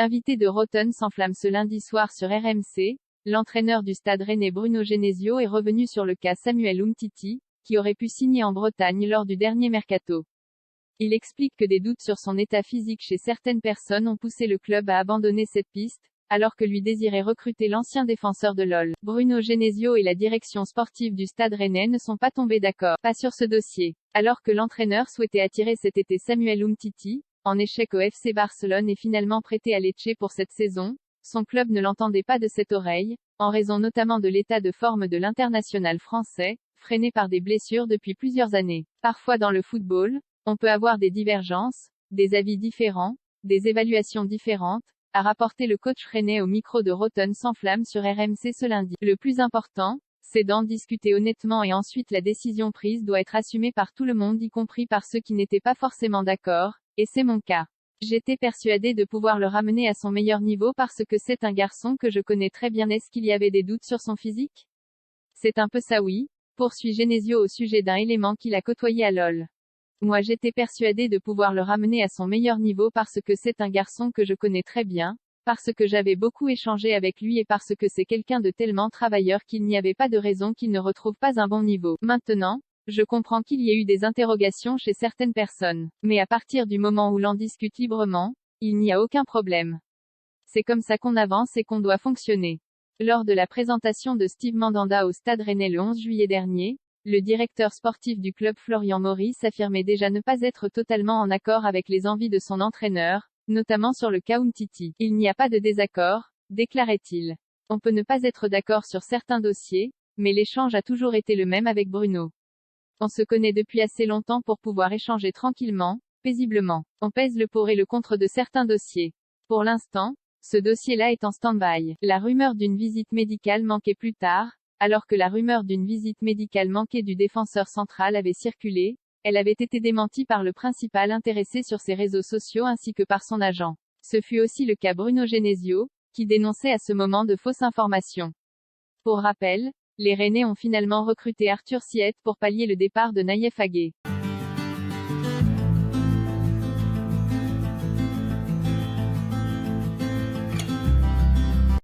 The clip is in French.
Invité de Rotten sans flamme ce lundi soir sur RMC, l'entraîneur du Stade Rennais Bruno Genesio est revenu sur le cas Samuel Umtiti, qui aurait pu signer en Bretagne lors du dernier mercato. Il explique que des doutes sur son état physique chez certaines personnes ont poussé le club à abandonner cette piste, alors que lui désirait recruter l'ancien défenseur de l'OL. Bruno Genesio et la direction sportive du Stade Rennais ne sont pas tombés d'accord, pas sur ce dossier. Alors que l'entraîneur souhaitait attirer cet été Samuel Umtiti, en échec au FC Barcelone et finalement prêté à Lecce pour cette saison, son club ne l'entendait pas de cette oreille, en raison notamment de l'état de forme de l'international français, freiné par des blessures depuis plusieurs années. Parfois dans le football, on peut avoir des divergences, des avis différents, des évaluations différentes, a rapporté le coach rennais au micro de Rotten sans flamme sur RMC ce lundi. Le plus important, c'est d'en discuter honnêtement et ensuite la décision prise doit être assumée par tout le monde y compris par ceux qui n'étaient pas forcément d'accord, et c'est mon cas. J'étais persuadé de pouvoir le ramener à son meilleur niveau parce que c'est un garçon que je connais très bien. Est-ce qu'il y avait des doutes sur son physique? C'est un peu ça oui, poursuit Genesio au sujet d'un élément qu'il a côtoyé à LOL. Moi j'étais persuadé de pouvoir le ramener à son meilleur niveau parce que c'est un garçon que je connais très bien, parce que j'avais beaucoup échangé avec lui et parce que c'est quelqu'un de tellement travailleur qu'il n'y avait pas de raison qu'il ne retrouve pas un bon niveau. Maintenant, je comprends qu'il y ait eu des interrogations chez certaines personnes. Mais à partir du moment où l'on discute librement, il n'y a aucun problème. C'est comme ça qu'on avance et qu'on doit fonctionner. Lors de la présentation de Steve Mandanda au Stade Rennais le 11 juillet dernier, le directeur sportif du club Florian Maurice affirmait déjà ne pas être totalement en accord avec les envies de son entraîneur, notamment sur le cas Umtiti. Il n'y a pas de désaccord, déclarait-il. On peut ne pas être d'accord sur certains dossiers, mais l'échange a toujours été le même avec Bruno. On se connaît depuis assez longtemps pour pouvoir échanger tranquillement, paisiblement. On pèse le pour et le contre de certains dossiers. Pour l'instant, ce dossier-là est en stand-by. La rumeur d'une visite médicale manquée plus tard, alors que la rumeur d'une visite médicale manquée du défenseur central avait circulé, elle avait été démentie par le principal intéressé sur ses réseaux sociaux ainsi que par son agent. Ce fut aussi le cas Bruno Genesio, qui dénonçait à ce moment de fausses informations. Pour rappel, les Rennais ont finalement recruté Arthur Siet pour pallier le départ de Naïef Agué.